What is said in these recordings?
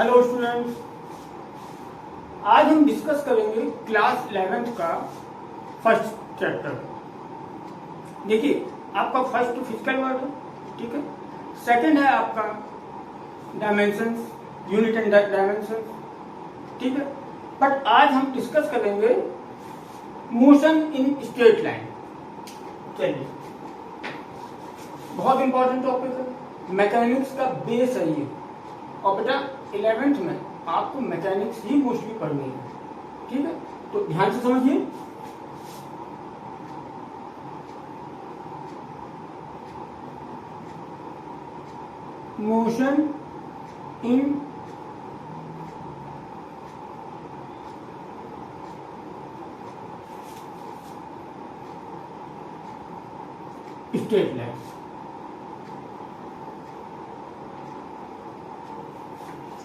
Hello students, आज हम discuss करेंगे क्लास 11th का फर्स्ट चैप्टर। देखिए, आपका फर्स्ट तो फिजिकल वर्ड है, ठीक है। सेकंड है आपका डायमेंशंस, यूनिट एंड डायमेंशन, ठीक है। बट आज हम डिस्कस करेंगे मोशन इन स्ट्रेट लाइन। चलिए, बहुत इंपॉर्टेंट टॉपिक है, मैकेनिक्स का बेस है ये। और बेटा 11th में आपको मैकेनिक्स ही मोस्टली पढ़नी है, ठीक है। तो ध्यान से समझिए। Motion in straight line.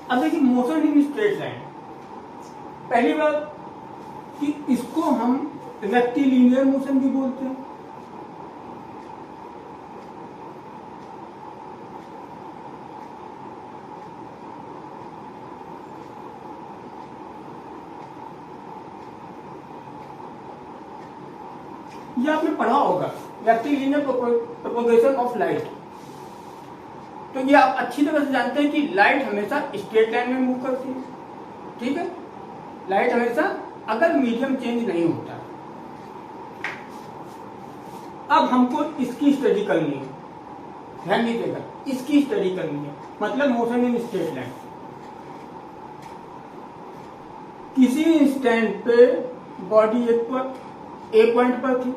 अब देखिए, मोशन इन स्ट्रेट लाइन, पहली बात कि इसको हम रेक्टिलिनियर मोशन भी बोलते हैं। ये आपने पढ़ा होगा, रेक्टिलिनियर प्रोपगेशन ऑफ लाइट। तो ये आप अच्छी तरह से जानते हैं कि लाइट हमेशा स्ट्रेट लाइन में मूव करती है, ठीक है। लाइट हमेशा, अगर मीडियम चेंज नहीं होता। अब हमको इसकी स्टडी करनी है, ध्यान दीजिएगा, इसकी स्टडी करनी है, मतलब मोशन इन स्ट्रेट लाइन। किसी इंस्टेंट पे बॉडी ए पॉइंट पर थी,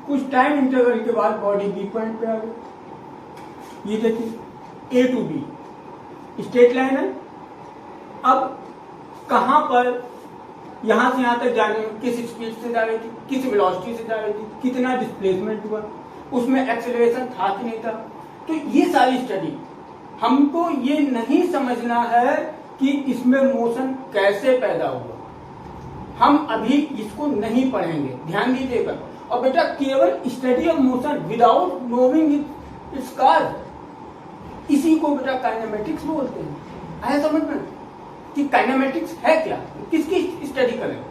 कुछ टाइम इंटरवल के बाद बॉडी बी पॉइंट पे आ गई। ये देखिए, ए टू बी स्ट्रेट लाइन है। अब कहां पर यहां से यहां तक जाने में किस स्पीड से जा रही थी, किस वेलोसिटी से जा रही थी, कितना डिस्प्लेसमेंट हुआ, उसमें एक्सेलरेशन था कि नहीं था। तो ये सारी स्टडी, हमको ये नहीं समझना है कि इसमें मोशन कैसे पैदा हुआ। हम अभी इसको नहीं पढ़ेंगे, ध्यान दीजिएगा। और बेटा केवल study of motion without knowing it's cause, इसी को बेटा काइनेमेटिक्स बोलते हैं। आया समझ में कि काइनेमेटिक्स है क्या, किसकी स्टडी करें।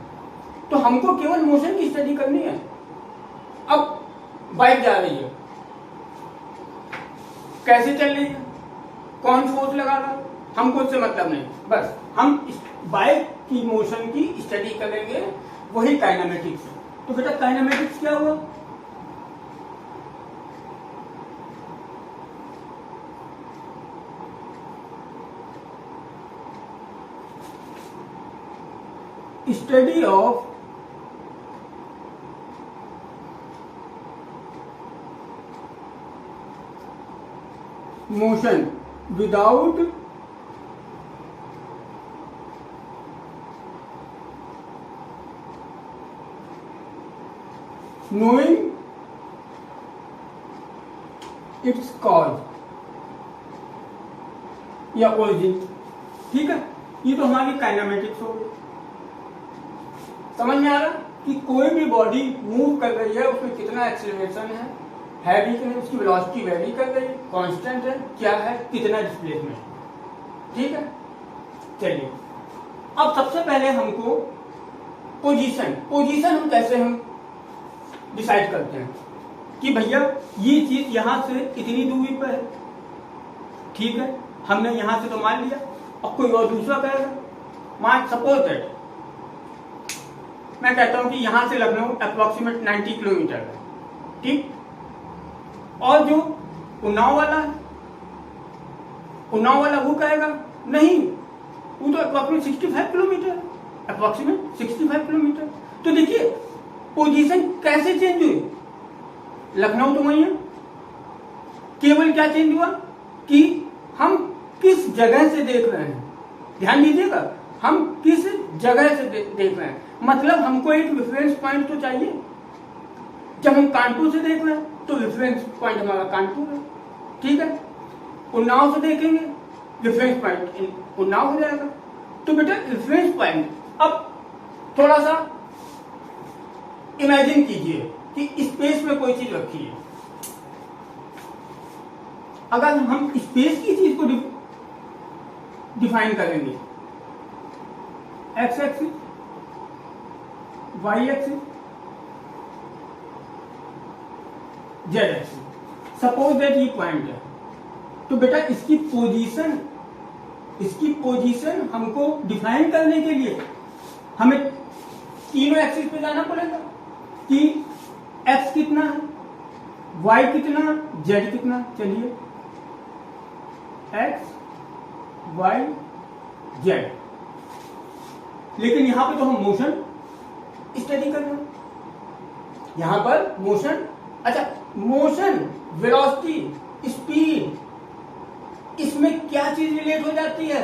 तो हमको केवल मोशन की स्टडी करनी है। अब बाइक जा रही है, कैसे चल रही है, कौन फोर्स लगा रहा है, हमको उससे मतलब नहीं। बस हम बाइक की मोशन की स्टडी करेंगे, वही काइनेमेटिक्स है। तो बेटा काइनेमेटिक्स क्या हुआ? Study of motion without knowing its cause या origin, ठीक है। ये तो हमारी काइनेमेटिक्स हो गई। समझ में आ रहा कि कोई भी बॉडी मूव कर रही है, उसमें कितना एक्सेलरेशन है भी कि नहीं, उसकी वेलोसिटी वेरी कर रही है, कांस्टेंट है, क्या है, कितना डिस्प्लेसमेंट, ठीक है। चलिए, अब सबसे पहले हमको पोजीशन हम कैसे हम डिसाइड करते हैं कि भैया ये चीज यहां से इतनी दूरी पर है, ठीक है। हमने यहां से तो मान लिया, और कोई और दूसरा कहेगा, मान सपोज दैट मैं कहता हूं कि यहां से लखनऊ अप्रोक्सीमेट 90 किलोमीटर है, ठीक। और जो उन्नाव वाला है, उन्नाव वाला वो कहेगा नहीं, वो तो अप्रोक्सीमेट 65 किलोमीटर, अप्रोक्सीमेट 65 किलोमीटर। तो देखिए पोजीशन कैसे चेंज हुई, लखनऊ तो वही है, केवल क्या चेंज हुआ कि हम किस जगह से देख रहे हैं। ध्यान दीजिएगा, हम किस जगह से देख रहे हैं, मतलब हमको एक रेफरेंस पॉइंट तो चाहिए। जब हम कानपुर से देख रहे हैं तो रेफरेंस पॉइंट हमारा कानपुर है, ठीक है। उन्नाव से देखेंगे, रेफरेंस पॉइंट उन्नाव हो जाएगा। तो बेटा रेफरेंस पॉइंट, अब थोड़ा सा इमेजिन कीजिए कि स्पेस में कोई चीज रखी है, अगर हम स्पेस की चीज को डिफाइन करेंगे, x axis, y axis, z axis, suppose that ये पॉइंट है, तो बेटा इसकी पोजीशन हमको डिफाइन करने के लिए हमें तीनों एक्सिस पे जाना पड़ेगा कि एक्स कितना है, वाई कितना, जेड कितना। चलिए एक्स वाई जेड, लेकिन यहां पे तो हम मोशन स्टडी कर रहे हैं, यहां पर मोशन, अच्छा मोशन, वेलोसिटी, स्पीड, इसमें क्या चीज रिलेट हो जाती है,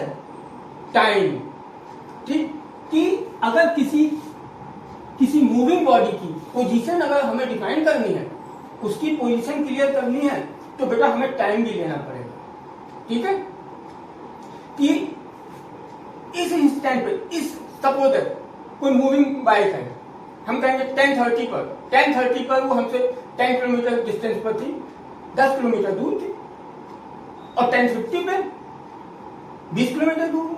टाइम। ठीक, कि अगर किसी मूविंग बॉडी की पोजीशन अगर हमें डिफाइन करनी है, उसकी पोजीशन क्लियर करनी है, तो बेटा हमें टाइम भी लेना पड़ेगा। ठीक है, कि इस इंस्टेंट पे, इस सपोज कोई मूविंग बाइक है, हम कहेंगे 10:30 पर वो हमसे 10 किलोमीटर डिस्टेंस पर थी, 10 किलोमीटर दूर थी, और 10:50 पे 20 किलोमीटर दूर हो गई।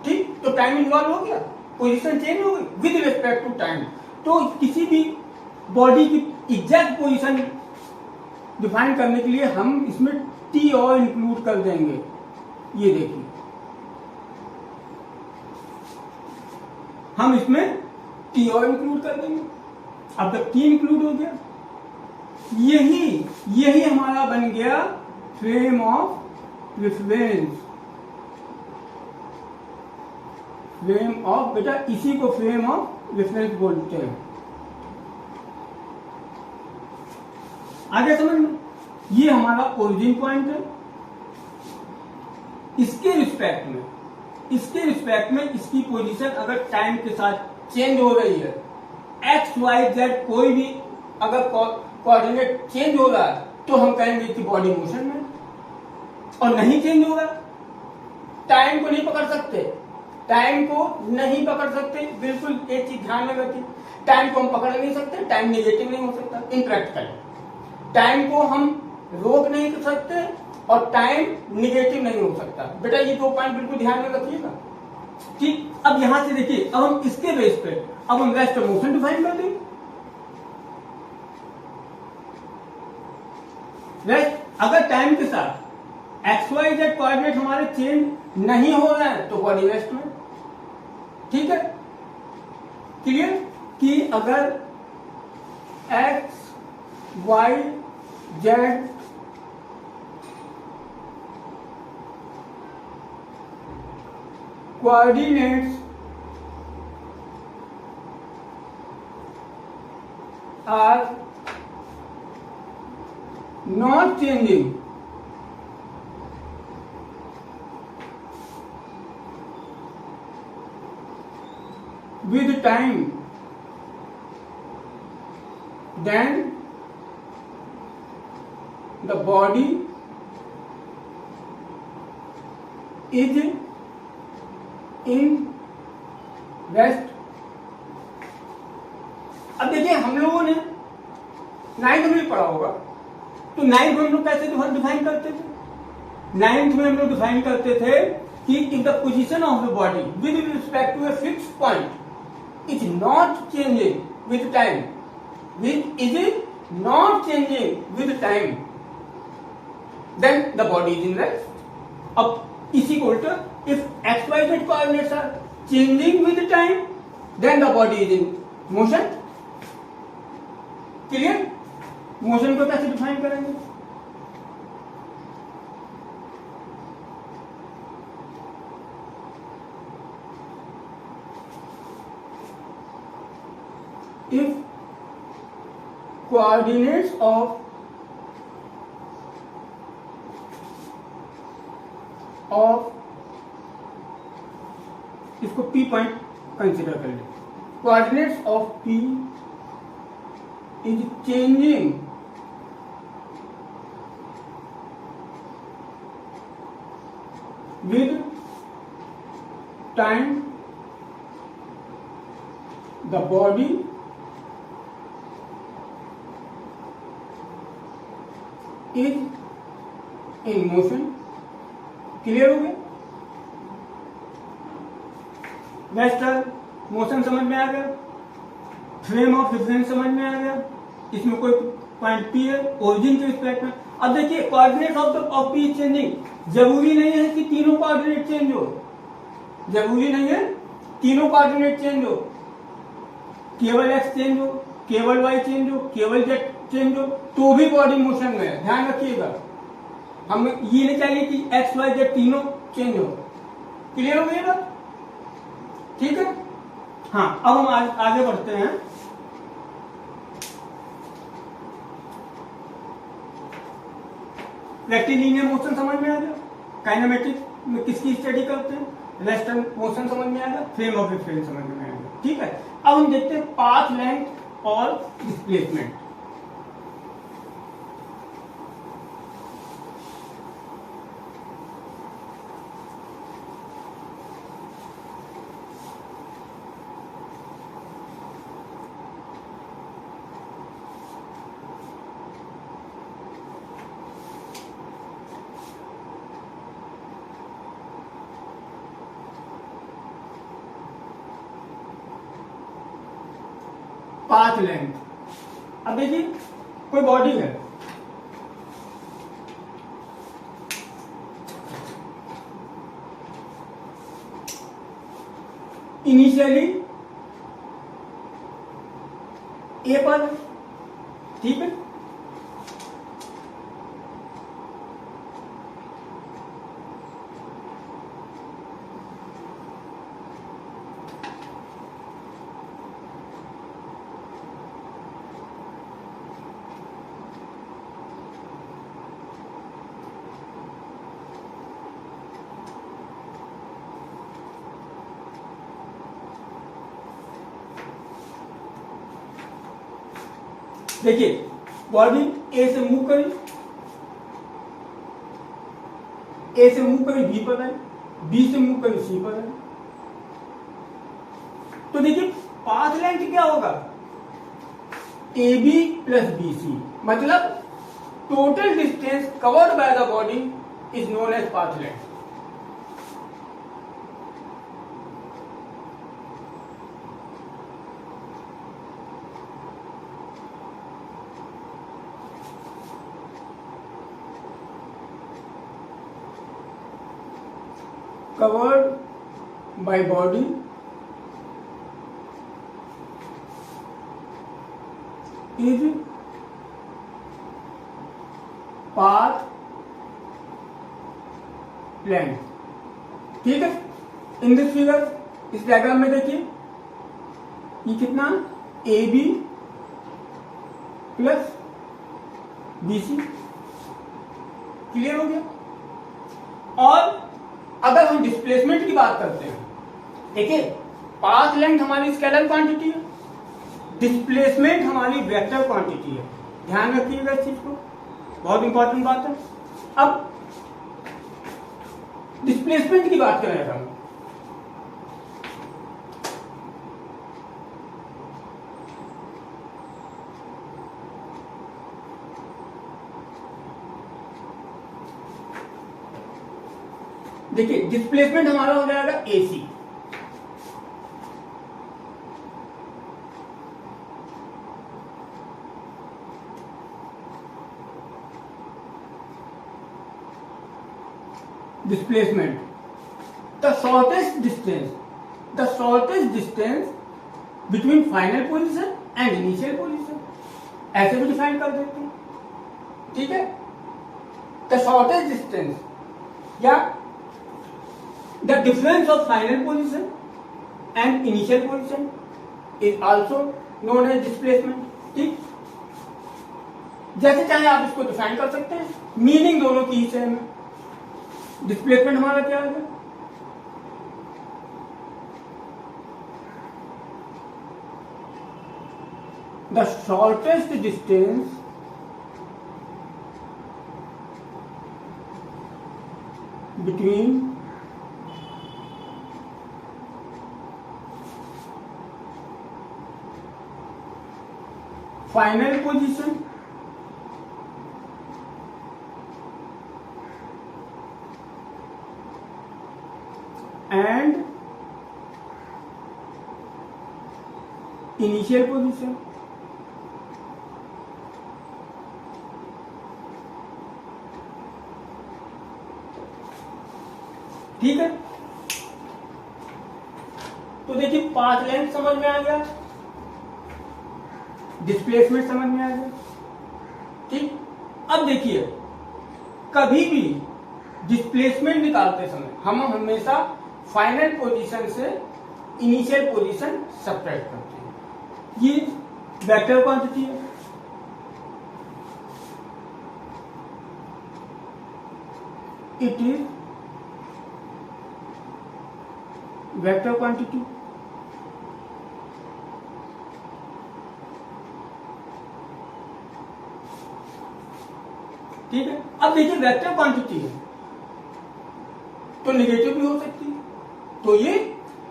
ठीक, तो टाइम इन्वॉल्व हो गया, पोजीशन चेंज हो गई विद रिस्पेक्ट टू टाइम। तो किसी भी बॉडी की एग्जैक्ट पोजीशन डिफाइन करने के लिए हम इसमें टी और इंक्लूड कर देंगे। ये देखिए, हम इसमें टी और इंक्लूड कर देंगे। अब तक टी इंक्लूड हो गया, यही हमारा बन गया frame of reference. Frame of, बेटा इसी को फ्रेम ऑफ रेफरेंस बोलते हैं। आगे समझ में, ये हमारा ओरिजिन पॉइंट है। इसके रिस्पेक्ट में इसकी पोजीशन अगर टाइम के साथ चेंज हो रही है, एक्स वाई जेड कोई भी अगर कोऑर्डिनेट चेंज हो रहा है, तो हम कहेंगे कि बॉडी मोशन में। और नहीं चेंज होगा, टाइम को नहीं पकड़ सकते, बिल्कुल एक चीज ध्यान में रखिए, टाइम को हम पकड़ नहीं सकते, टाइम नेगेटिव नहीं हो सकता, इनप्रैक्टिकल। टाइम को हम रोक नहीं कर सकते और टाइम निगेटिव नहीं हो सकता। बेटा ये 2 पॉइंट बिल्कुल ध्यान में रखिएगा। ठीक, अब यहां से देखिए, अब हम इसके बेस पे अब हम रेस्ट ऑफ मोशन डिफाइन कर देंगे। रेस्ट, अगर टाइम के साथ एक्स वाई जेड कोऑर्डिनेट हमारे चेंज नहीं हो रहे हैं, तो बॉडी रेस्ट में। ठीक है, क्लियर, कि अगर x y z coordinates are not changing with time, then the body is in rest. अब देखिए, हम लोगों ने 9th में पढ़ा होगा, तो 9th में हम लोग कैसे डिफाइन करते थे? 9th में हम लोग डिफाइन करते थे कि if the position of the body with respect to a fix point is not changing with time, then the body is in rest. अब इसी को उल्टा, if x, y, z coordinates are changing with time, then the body is in motion. Clear? Motion को कैसे define करेंगे? If coordinates of इसको P point consider कर ले, coordinates of P is changing with time, the body is in motion. Clear हो गया? Western motion समझ में आ गया, फ्रेम ऑफ रेफरेंस समझ में आ गया, इसमें कोई पॉइंट पी है ओरिजिन के रिस्पेक्ट में। अब देखिए कोऑर्डिनेट ऑफ पी चेंजिंग, जरूरी नहीं है कि तीनों कोऑर्डिनेट चेंज हो, जरूरी नहीं है तीनों कोऑर्डिनेट चेंज हो, केवल एक्स चेंज हो, केवल वाई चेंज हो, केवल जेड चेंज हो तो भी बॉडी मोशन में है। ध्यान रखिएगा, हम ये नहीं चाहिए कि एक्स वाई जेड तीनों चेंज हो। क्लियर हो गई बात? ठीक है। हाँ, अब हम आगे बढ़ते हैं। रेक्टिलिनियर मोशन समझ में आ गया, काइनेमेटिक में किसकी स्टडी करते हैं, वेस्टर्न मोशन समझ में आ गया, फ्रेम ऑफ रेफरेंस समझ में आ गया। ठीक है, अब हम देखते हैं पाथ लेंथ और डिस्प्लेसमेंट। पाथ लेंथ, अब देखिए कोई बॉडी है, इनिशियली ए पर, ठीक है, देखिए बॉडी ए से मूव करी, ए से मूव करी बी पर आई, बी से मूव करी सी पर आई। तो देखिए पाथ लेंथ क्या होगा, A B plus B C, मतलब total distance covered by the body is known as path length. covered by body is path length। ठीक है, इन दिस फिगर, इस डायग्राम में देखिए ये कितना, A B plus B C. Clear हो गया? और अगर हम डिस्प्लेसमेंट की बात करते हैं, देखिए पाथ लेंथ हमारी स्केलर क्वांटिटी है, डिस्प्लेसमेंट हमारी वेक्टर क्वांटिटी है। ध्यान रखिएगा इस चीज को, बहुत इंपॉर्टेंट बात है। अब डिस्प्लेसमेंट की बात करें हम, देखिए डिस्प्लेसमेंट हमारा हो जाएगा AC, displacement the shortest distance between final position and initial position, ऐसे भी डिफाइन कर देते हैं। ठीक है, the shortest distance या the difference of final position and initial position is also known as displacement। ठीक, जैसे चाहे आप इसको डिफाइन कर सकते हैं, मीनिंग दोनों की ही सेम है। डिस्प्लेसमेंट हमारा क्या है, the shortest distance between final position and initial position. ठीक है, तो देखिए पाथ लेंथ समझ में आ गया, डिस्प्लेसमेंट समझ में आ गया। ठीक, अब देखिए कभी भी डिस्प्लेसमेंट निकालते समय हम हमेशा फाइनल पोजीशन से इनिशियल पोजीशन सब्ट्रैक्ट करते हैं। ये वेक्टर क्वांटिटी है, इट इज वेक्टर क्वांटिटी। ठीक है, अब देखिए वेक्टर क्वांटिटी है तो निगेटिव भी हो सकती है, तो ये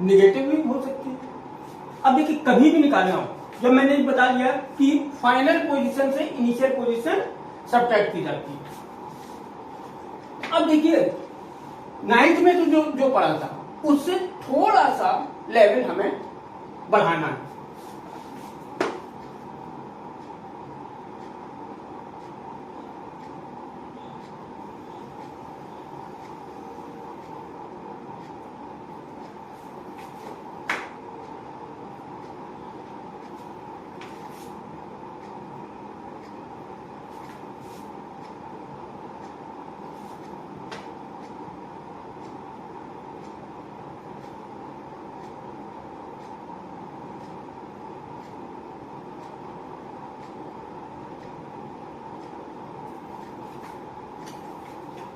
निगेटिव भी हो सकती है। अब देखिए कभी भी निकालना हो, जब मैंने बता दिया कि फाइनल पोजीशन से इनिशियल पोजीशन सब्ट्रैक्ट की जाती है। अब देखिए 9th में तो जो पढ़ा था उससे थोड़ा सा लेवल हमें बढ़ाना है।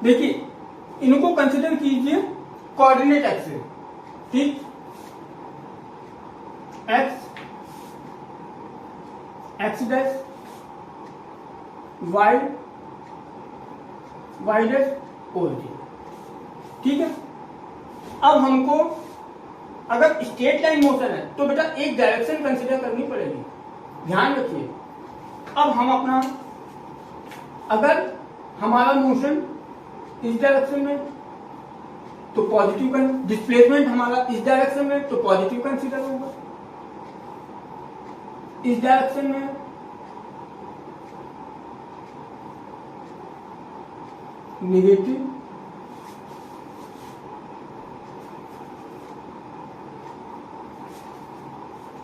देखिए इनको कंसिडर कीजिए कोऑर्डिनेट एक्सिस। ठीक, x dash, y dash, origin. ठीक है, अब हमको अगर स्ट्रेट लाइन मोशन है तो बेटा एक डायरेक्शन कंसिडर करनी पड़ेगी, ध्यान रखिए। अब हम अपना, अगर हमारा मोशन इस डायरेक्शन में तो पॉजिटिव, डिस्प्लेसमेंट हमारा इस डायरेक्शन में तो पॉजिटिव कंसीडर होगा, इस डायरेक्शन में नेगेटिव,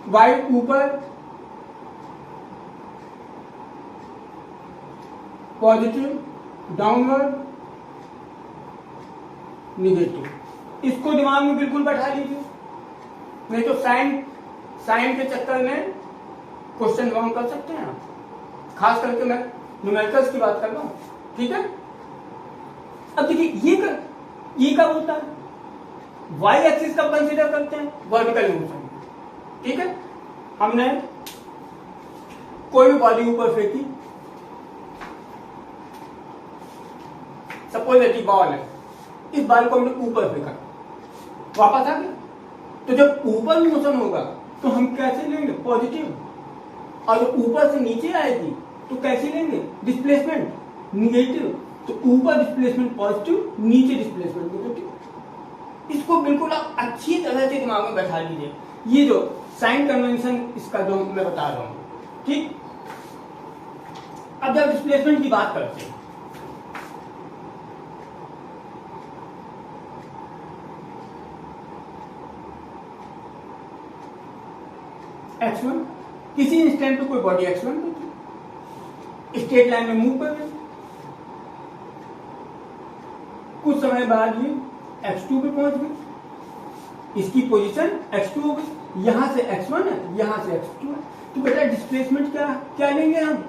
वाई ऊपर पॉजिटिव, डाउनवर्ड निगेटिव। इसको दिमाग में बिल्कुल बैठा लीजिए, नहीं तो साइन के चक्कर में क्वेश्चन रॉन्ग कर सकते हैं आप। खास करके मैं न्यूमेरिकल्स की बात कर रहा हूं। ठीक है, अब देखिए ये कब होता है, वाई एक्सिस कब कंसीडर करते हैं, वर्टिकल मोशन। ठीक है, हमने कोई भी बॉडी ऊपर फेंकी, सपोज दैट बॉल है, इस बॉल को हमने ऊपर फेंका, वापस आ गया, तो जब ऊपर मोशन होगा तो हम कैसे लेंगे, पॉजिटिव, और जब ऊपर से नीचे आएगी तो कैसे लेंगे, डिस्प्लेसमेंट, निगेटिव। तो ऊपर डिस्प्लेसमेंट पॉजिटिव, नीचे डिस्प्लेसमेंट निगेटिव। इसको बिल्कुल आप अच्छी तरह से दिमाग में बैठा लीजिए, ये जो साइन कन्वेंशन इसका जो मैं बता रहा हूं। ठीक, अब जब डिस्प्लेसमेंट की बात करते हैं, x1 किसी इंस्टेंट पे कोई बॉडी x1 पे स्ट्रेट लाइन में मूव कर रही, कुछ समय बाद ये x2 पे पहुंच गई, इसकी पोजीशन x2 हो गई, यहां से x1 है, यहां से x2 है। तो बेटा डिस्प्लेसमेंट क्या लेंगे हम,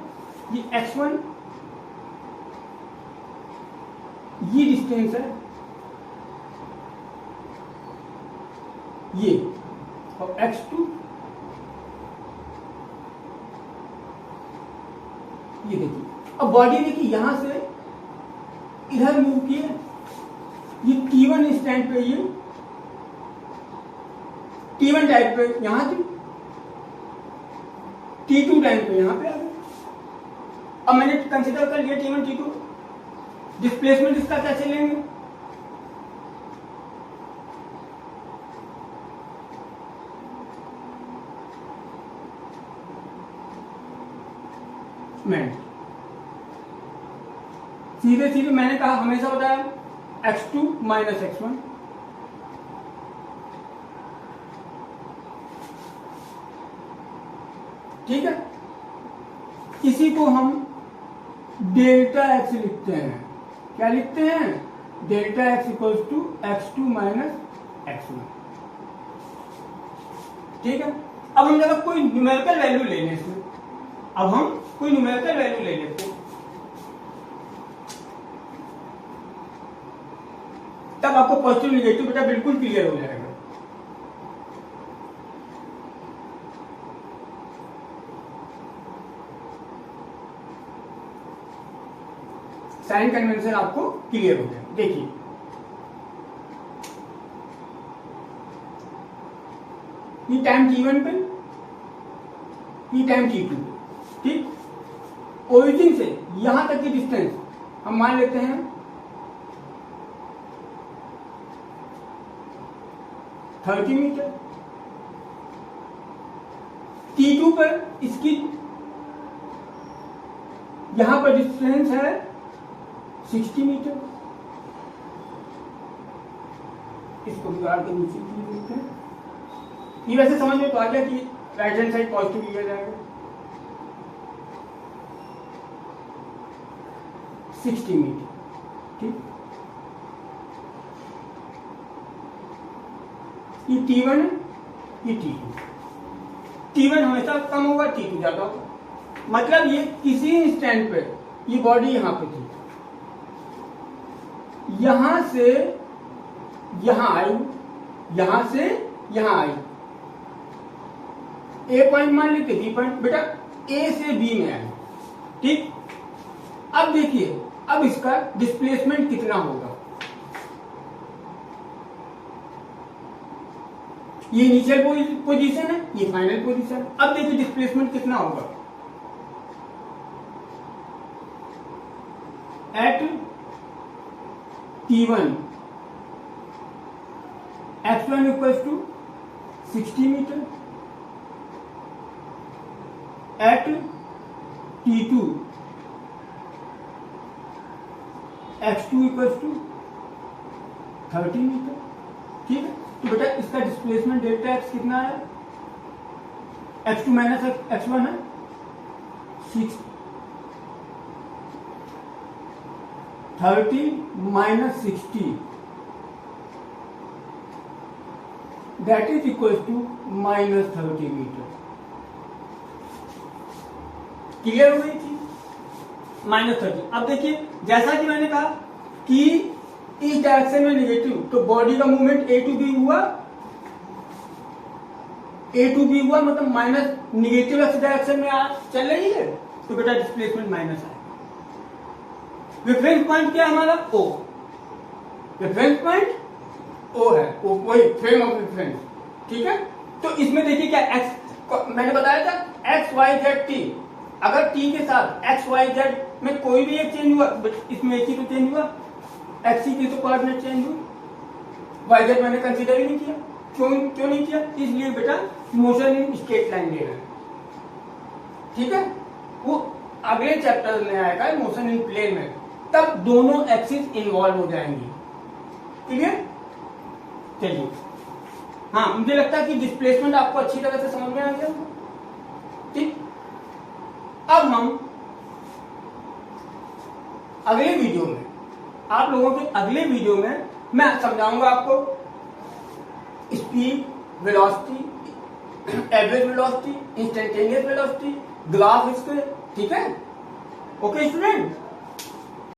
ये x1, ये डिस्टेंस है ये, और x2 ये देखिए। अब बॉडी देखिए यहां से इधर मूव किए, ये T1 स्टैंड पे, ये T1 टाइप पे यहां थी, T2 टाइम पे यहां पे आ गए। अब मैंने कंसीडर कर लिया T1 T2, डिस्प्लेसमेंट इसका कैसे लेंगे, डिस्प्लेसमेंट, सीधे सीधे मैंने कहा हमेशा बताया x2 माइनस x1, ठीक है। इसी को हम डेल्टा x लिखते हैं। क्या लिखते हैं? Delta x equals to x2 minus x1, ठीक है। अब हम जब कोई न्यूमेरिकल वैल्यू ले लें इसमें, अब हम कोई न्यूमेरिकल वैल्यू ले लेते हैं, तब आपको पॉजिटिव निगेटिव बेटा बिल्कुल क्लियर हो जाएगा। साइन कन्वेंशन आपको क्लियर हो जाएगा। देखिए ये टाइम t1 पे, ये टाइम t2 पे, ठीक। ओरिजिन से यहां तक की डिस्टेंस हम मान लेते हैं 30 मीटर। t2 पर इसकी यहां पर डिस्टेंस है 60 मीटर। इसको बिगाड़ के नीचे देखते हैं। ये वैसे समझ में तो आ गया कि राइट हैंड साइड पॉजिटिव लिया जाएगा। 60 मीटर, ठीक। ये T1 है, ये T2। T1 हमेशा कम होगा, T2 ज्यादा होगा। मतलब ये किसी इंस्टेंट पे ये बॉडी यहां पे थी, यहां से यहां आई, यहां से यहां आई। ए पॉइंट मान लेते, बी पॉइंट, बेटा ए से बी में आई, ठीक। अब देखिए अब इसका डिस्प्लेसमेंट कितना होगा। ये इनिशियल पोजीशन है, ये फाइनल पोजीशन। अब देखिए डिस्प्लेसमेंट कितना होगा at T1 x1 equals to 60 meter, at T2 x2 equals to 30 meter, ठीक है। तो बेटा इसका डिस्प्लेसमेंट डेल्टा x कितना है? x2 माइनस x1 है 30 minus 60, that is equal to minus 30 meter. Clear हो गई थी? माइनस 30। अब देखिए जैसा कि मैंने कहा कि इस डायरेक्शन में नेगेटिव, तो बॉडी का मूवमेंट ए टू बी हुआ, मतलब माइनस निगेटिव एक्स डायरेक्शन में चल रही है, तो बेटा डिस्प्लेसमेंट माइनस आएगा। रेफरेंस पॉइंट क्या है हमारा? ओ। रेफरेंस पॉइंट ओ है, ओ वही फ्रेम ऑफ रेफरेंस, ठीक है। तो इसमें देखिए क्या एक्स, मैंने बताया था एक्स वाई जेड टी। अगर टी के साथ एक्स वाई जेड में कोई भी एक चेंज हुआ, इसमें एक ही तो चेंज हुआ, एक्स के तो कोऑर्डिनेट चेंज हुए, वाई जेड मैंने कंसीडर ही नहीं किया। क्यों नहीं किया? इसलिए बेटा मोशन इन स्ट्रेट लाइन ले रहे हैं, ठीक है। वो अगले चैप्टर में आएगा मोशन इन प्लेन में, तब दोनों एक्सिस इन्वॉल्व हो जाएंगी। क्लियर? चलिए, हाँ मुझे लगता है कि डिस्प्लेसमेंट आपको अच्छी तरह से समझ में आ गया, ठीक। अब हम अगले वीडियो में, आप लोगों के अगले वीडियो में मैं समझाऊंगा आपको speed, velocity, average velocity, instantaneous velocity, graph इसके, ठीक है। Okay student.